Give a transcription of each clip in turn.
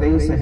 23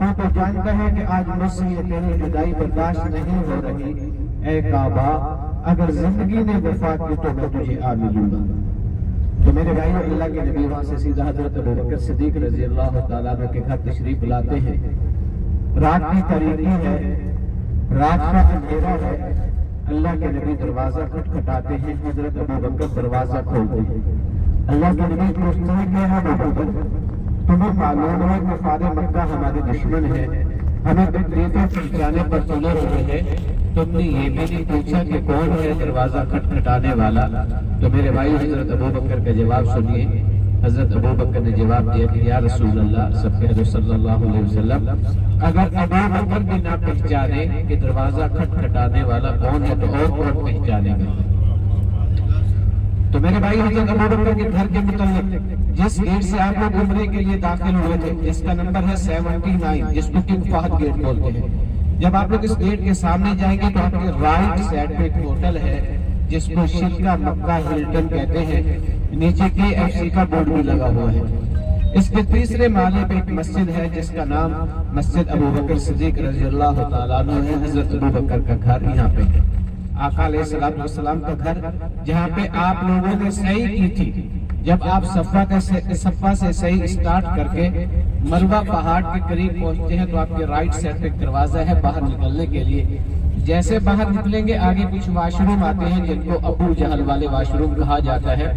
تو جانتا ہے کہ آج مجھ سے یہ تیری جدائی برداشت نہیں ہو رہی، اے کعبہ اگر زندگی نے وفا کی تو میں تجھے آ ملوں گا۔ تو میرے بھائیو، اللہ کے نبی وہاں سے سیدھا حضرت ابوبکر صدیق رضی اللہ تعالیٰ عنہ کے گھر تشریف لاتے ہیں۔ رات کی تاریکی ہے، رات کا اندھیرا ہے، اللہ کے نبی دروازہ کھٹکھٹاتے ہیں، حضرت ابوبکر دروازہ کھولتے ہیں۔ اللہ کے نبی پوچھتے ہیں کہ ابوبکر تمہیں معلوم ہے کہ کفار مکہ ہمارے دشمن ہیں، ہمیں تکلیفیں پہنچانے پر تلے ہوئے ہیں، تم نے یہ بھی نہیں پوچھا کہ کون ہے دروازہ کھٹکھٹانے والا؟ تو میرے بھائی حضرت ابوبکر کا جواب سنیے۔ حضرت ابوبکر نے جواب دیا کہ یا رسول اللہ، سب کہہ دو صلی اللہ علیہ وسلم، اگر ابوبکر بھی نہ پہچانے کہ دروازہ کھٹکھٹانے والا کون ہے تو اور کون پہچانے گا؟ تو میرے بھائی حضرت ابوبکر کے گھر کے متعلق جس گیٹ سے آپ لوگ عمرے کے لیے داخل ہوئے تھے، جس کا نمبر ہے 79، جس کو کنگ فہد گیٹ بولتے ہیں، جب آپ لوگ اس گیٹ کے سامنے جائیں گے تو آپ کے رائٹ سائڈ پہ ایک ہوٹل ہے جس کو شرکا مکہ ہلٹن کہتے ہیں، نیچے KFC کا بورڈ بھی لگا ہوا ہے۔ اس کے تیسرے مالے پہ ایک مسجد ہے جس کا نام مسجد ابوبکر صدیق رضی اللہ تعالیٰ عنہ ہے۔ حضرت ابوبکر کا گھر یہاں پہ ہے، آقا علیہ السلام کا گھر، جہاں پہ آپ لوگوں نے سعی کی تھی۔ جب آپ صفا سے صحیح اسٹارٹ کر کے مروہ پہاڑ کے قریب پہنچتے ہیں تو آپ کے رائٹ سائڈ پہ دروازہ ہے باہر نکلنے کے لیے۔ جیسے باہر نکلیں گے آگے کچھ واش روم آتے ہیں جن کو ابو جہل والے واش روم کہا جاتا ہے،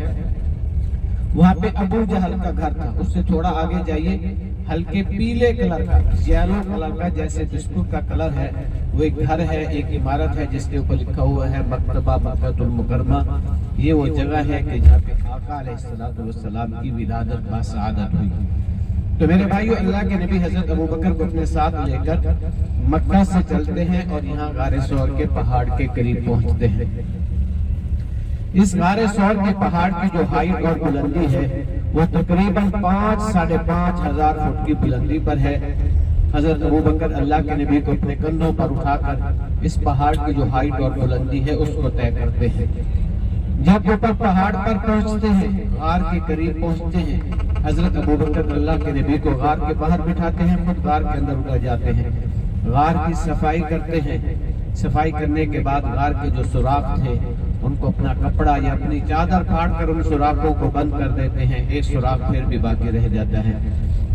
وہاں پہ ابو جہل کا گھر تھا۔ اس سے تھوڑا آگے جائیے، ہلکے پیلے کلر کا، یلو کلر کا جیسے بسکٹ کا کلر ہے، وہ ایک گھر ہے، ایک عمارت ہے جس کے اوپر لکھا ہوا ہے مکتبہ مکہ المکرمہ۔ یہ وہ جگہ ہے کہ جہاں پہ آقا علیہ السلام کی ولادت باسعادت ہوئی۔ تو میرے بھائیو، اللہ کے نبی حضرت ابوبکر کو اپنے ساتھ لے کر مکہ سے چلتے ہیں اور یہاں غار ثور کے پہاڑ کے قریب پہنچتے ہیں۔ اس غار ثور کے پہاڑ کی جو ہائٹ اور بلندی ہے وہ تقریباً 5-5.5 ہزار فٹ کی بلندی پر ہے۔ حضرت ابوبکر اللہ کے نبی کو اپنے کندھوں پر اٹھا کر اس پہاڑ کی جو ہائٹ اور بلندی ہے اس کو طے کرتے ہیں۔ جب اوپر پہاڑ پر پہنچتے ہیں، غار کے قریب پہنچتے ہیں، حضرت ابوبکر اللہ کے نبی کو غار کے باہر بٹھاتے ہیں، خود غار کے اندر اتر جاتے ہیں، غار کی صفائی کرتے ہیں۔ صفائی کرنے کے بعد غار کے جو سوراخ تھے ان کو اپنا کپڑا یا اپنی چادر پھاڑ کر ان سوراخوں کو بند کر دیتے ہیں، ایک سوراخ پھر بھی باقی رہ جاتا ہے۔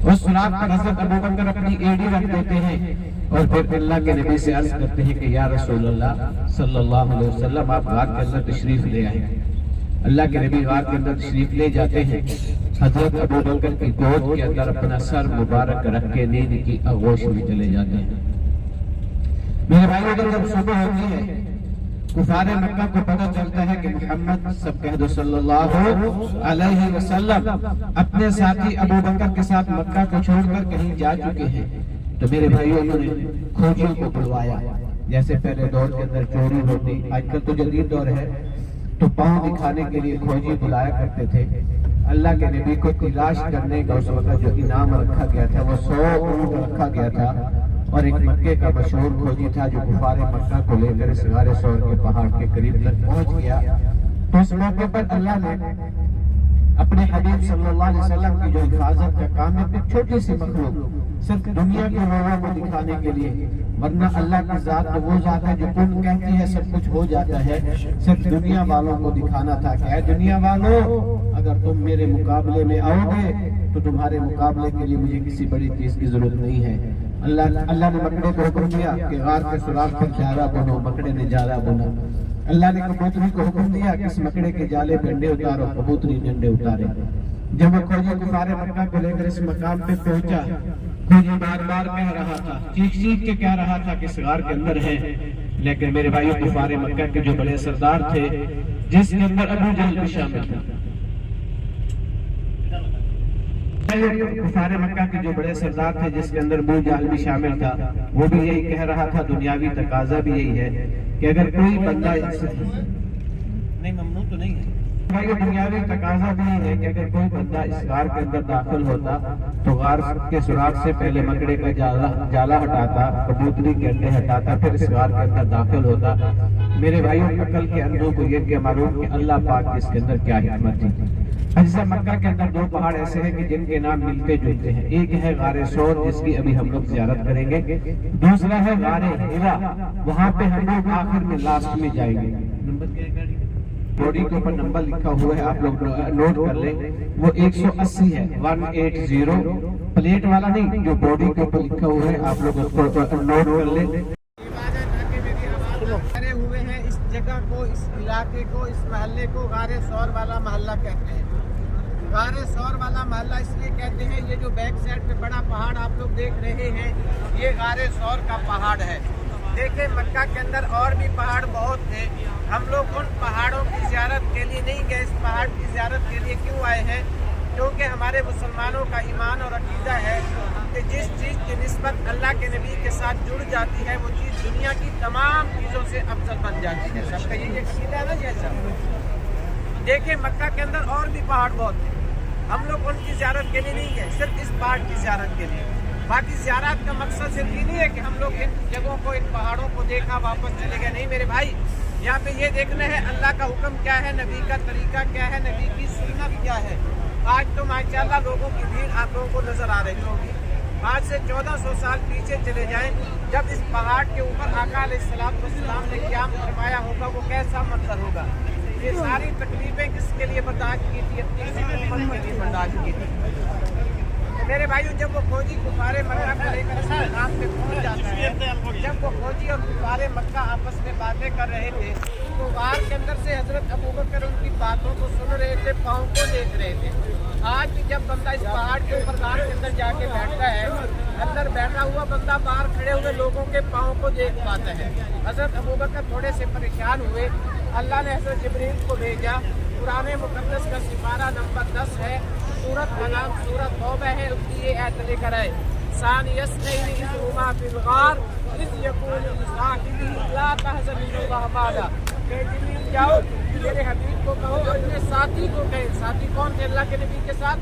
اس سوراخ پر حضرت ابوبکر اپنی ایڑی رکھ دیتے ہیں اور پھر اللہ کے نبی سے عرض کرتے ہیں کہ یا رسول اللہ صلی اللہ علیہ وسلم، آپ غار کے اندر تشریف لے آئیں۔ اللہ کے نبی غار کے اندر تشریف لے جاتے ہیں، حضرت ابوبکر کی گود کے اندر اپنا سر مبارک رکھ کے نیند کی آغوش میں چلے جاتے ہیں۔ میرے بھائیو، جب صبح ہوتی ہے کفار مکہ کو پتہ چلتا ہے کہ محمد سب کہہ دو صلی اللہ علیہ وسلم اپنے ساتھی ابوبکر کے ساتھ مکہ کو چھوڑ کر کہیں جا چکے ہیں، تو میرے بھائیوں انہوں نے کھوجیوں کو بلوایا۔ جیسے پہلے دور کے اندر چوری ہوتی، آج کل تو جدید دور ہے، تو پاؤں دکھانے کے لیے کھوجی بلایا کرتے تھے۔ اللہ کے نبی کو تلاش کرنے کا اس وقت جو انعام رکھا گیا تھا وہ 100 اونٹ رکھا گیا تھا، اور ایک مکے کا مشہور کھوجی تھا جو کفار مکہ کو لے کر اس غار ثور کے پہاڑ کے قریب تک پہنچ گیا۔ تو اس موقع پر اللہ نے اپنے حبیب صلی اللہ علیہ وسلم کی جو حفاظت کا کام ہے، ایک چھوٹی سی مخلوق صرف دنیا کے لوگوں کو دکھانے کے لیے، ورنہ اللہ کی ذات تو وہ ذات ہے جو کن کہتی ہے سب کچھ ہو جاتا ہے، صرف دنیا والوں کو دکھانا تھا کہ اے دنیا والوں، اگر تم میرے مقابلے میں آؤ گے تو تمہارے مقابلے کے لیے مجھے کسی بڑی چیز کی ضرورت نہیں ہے۔ اللہ نے مکڑے کو حکم دیا کہ غار کے سوراخ پر جارہ بنو، مکڑے نے جارہ بنا۔ اللہ نے کبوتری کو حکم دیا کہ اس مکڑے کے جالے پہ انڈے اتارو، کبوتری نے انڈے اتارے۔ جب وہ کھوجی کفار مکہ کو لے کر اس مقام پہ پہنچا، کھوجی بار بار کہہ رہا تھا، چیخ چیخ کے کہہ رہا تھا کہ اس غار کے اندر ہے، لیکن میرے بھائیوں کفار مکہ کے جو بڑے سردار تھے جس کے اندر ابو جہل بھی شامل تھا، کفار مکہ کے جو بڑے سردار تھے جس کے اندر ابو جہل بھی شامل تھا، وہ بھی یہی کہہ رہا تھا، دنیاوی تقاضا بھی یہی ہے کہ اگر کوئی بندہ نہیں، ممنوع تو نہیں ہے بھائی، دنیاوی تقاضا بھی یہ ہے کہ اگر کوئی بندہ اس غار کے اندر داخل ہوتا تو غار کے سوراخ سے پہلے مکڑے کا جالا ہٹاتا، کبوتری کے انڈے ہٹاتا، پھر اس غار کے اندر داخل ہوتا۔ میرے بھائیوں، عقل کے اندھوں کو یہ کہ معلوم کہ اللہ پاک اس کے اندر کیا حکمت تھی۔ اجزا مکہ کے اندر 2 پہاڑ ایسے ہیں کہ جن کے نام ملتے جلتے ہیں. ایک ہے غار ثور جس کی ابھی ہم لوگ زیارت کریں گے. دوسرا ہے غار حرا, وہاں پہ ہم لوگ آخر میں لاسٹ میں جائیں گے. بورڈنگ کے اوپر نمبر لکھا ہوا ہے, آپ لوگ نوٹ کر لیں. وہ 180 ہے, 180. پلیٹ والا نہیں, جو بورڈنگ کے اوپر لکھا ہوا ہے آپ لوگ اس کو نوٹ کر لیں. کھڑے ہوئے ہیں اس جگہ کو, اس علاقے کو, اس محلے کو غار ثور والا محلہ کہتے ہیں. غار ثور والا محلہ اس لیے کہتے ہیں, یہ جو بیک سائڈ پہ بڑا پہاڑ آپ لوگ دیکھ رہے ہیں یہ غار ثور کا پہاڑ ہے. دیکھیں مکہ کے اندر اور بھی پہاڑ بہت تھے, ہم لوگ ان پہاڑوں کی زیارت کے لیے نہیں گئے. اس پہاڑ کی زیارت کے لیے کیوں آئے ہیں؟ کیونکہ ہمارے مسلمانوں کا ایمان اور عقیدہ ہے کہ جس چیز کی نسبت اللہ کے نبی کے ساتھ جڑ جاتی ہے وہ چیز دنیا کی تمام چیزوں سے افضل بن جاتی ہے. سب کا یہ عقیدہ ہے نا جیسا. دیکھیں مکہ کے اندر اور بھی پہاڑ بہت تھے, ہم لوگ ان کی زیارت کے لیے نہیں گئے, صرف اس پہاڑ کی زیارت کے لیے. باقی زیارت کا مقصد صرف یہ نہیں ہے کہ ہم لوگ ان جگہوں کو, ان پہاڑوں کو دیکھا واپس چلے گئے. نہیں میرے بھائی, یہاں پہ یہ دیکھنا ہے اللہ کا حکم کیا ہے, نبی کا طریقہ کیا ہے, نبی کی سنت کیا ہے. آج تو ماشاءاللہ لوگوں کی بھیڑ آپ لوگوں کو نظر آ رہی ہوگی. آج سے 1400 سال پیچھے چلے جائیں, جب اس پہاڑ کے اوپر آقا علیہ السلام نے قیام فرمایا ہوگا وہ کیسا منظر ہوگا. یہ ساری تکلیفیں کس کے لیے برداشت کی تھی؟ اپنی امت کے لیے برداشت کی تھی. میرے بھائیو, جب وہ فوجی کفار مکہ کو لے کر اسلام پہ پہنچ جاتا ہے, جب وہ فوجی اور کفار مکہ آپس میں باتیں کر رہے تھے تو غار کے اندر سے حضرت ابوبکر ان کی باتوں کو سن رہے تھے, پاؤں کو دیکھ رہے تھے. آج بھی جب بندہ اس پہاڑ کے اوپر غار کے اندر جا کے بیٹھتا ہے, اندر بیٹھا ہوا بندہ باہر کھڑے ہوئے لوگوں کے پاؤں کو دیکھ پاتا ہے. حضرت ابوبکر تھوڑے سے پریشان ہوئے, اللہ نے حضرت جبریل کو بھیجا. قرآن مقدس کا سپارہ نمبر 10 ہے, سورۃ انعام سورۃ توبہ ہے, اس کی یہ آیت لے کر آئے. ثانی اثنین اذ ہما فی الغار اذ یقول لصاحبہ لا تحزن ان اللہ معنا. کہ جبریل جاؤ میرے حبیب کو کہو, اپنے ساتھی کو کہے. ساتھی کون تھے اللہ کے نبی کے ساتھ؟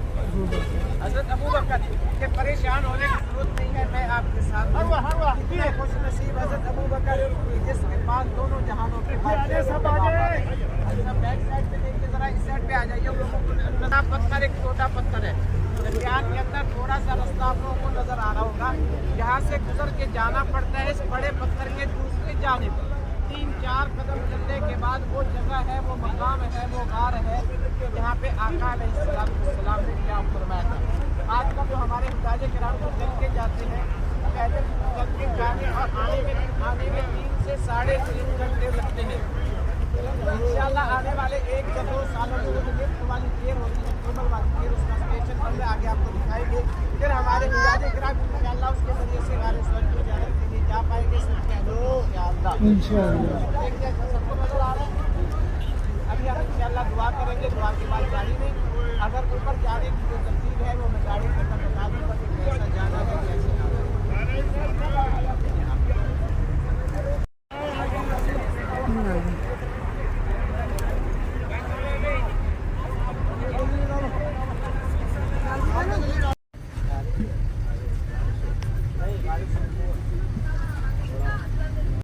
حضرت ابوبکر. کہ پریشان ہونے کی ضرورت نہیں ہے, میں آپ کے ساتھ ہوں. اتنے خوش نصیب حضرت ابوبکر جس کے پاس دونوں جہانوں کے بیک سائڈ پہ دیکھیے, ذرا اس سائڈ پہ آ جائیے. بڑا پتھر, ایک چھوٹا پتھر ہے درمیان کے اندر, تھوڑا سا رستہ آپ لوگوں کو نظر آ رہا ہوگا. یہاں سے گزر کے جانا پڑتا ہے اس بڑے پتھر کے دوسرے جانب. 3-4 قدم چلنے کے بعد وہ جگہ ہے, وہ مقام ہے, وہ غار ہے جہاں پہ آقا علیہ السلام نے قیام فرمایا تھا. آج کل جو ہمارے حجاج کرام کو چل کے جاتے ہیں, پیدل چل کے جانے اور آنے میں 3 سے 3.5 گھنٹے لگتے ہیں. انشاءاللہ آنے والے 1 یا 2 سالوں میں وہ لفٹ والی چیئر ہوتی ہے, ٹیبل والی چیئر, اس کا اسٹیشن پر میں آگے آپ کو دکھائیں گے. پھر ہمارے حجاج کرام انشاءاللہ اس کے ذریعے سے غار ثور کی زیارت کے لیے جا پائیں گے. سب کہہ دو انشاءاللہ. سب کو نظر آ رہا ہے. ابھی ہم انشاءاللہ دعا کریں گے, دعا کے بعد گاڑی میں اگر اوپر جانے کی جو ترتیب ہے وہ میں گاڑی کے اندر بتا دوں گا کہ کیسا جانا ہے, کیسے جانا ہے.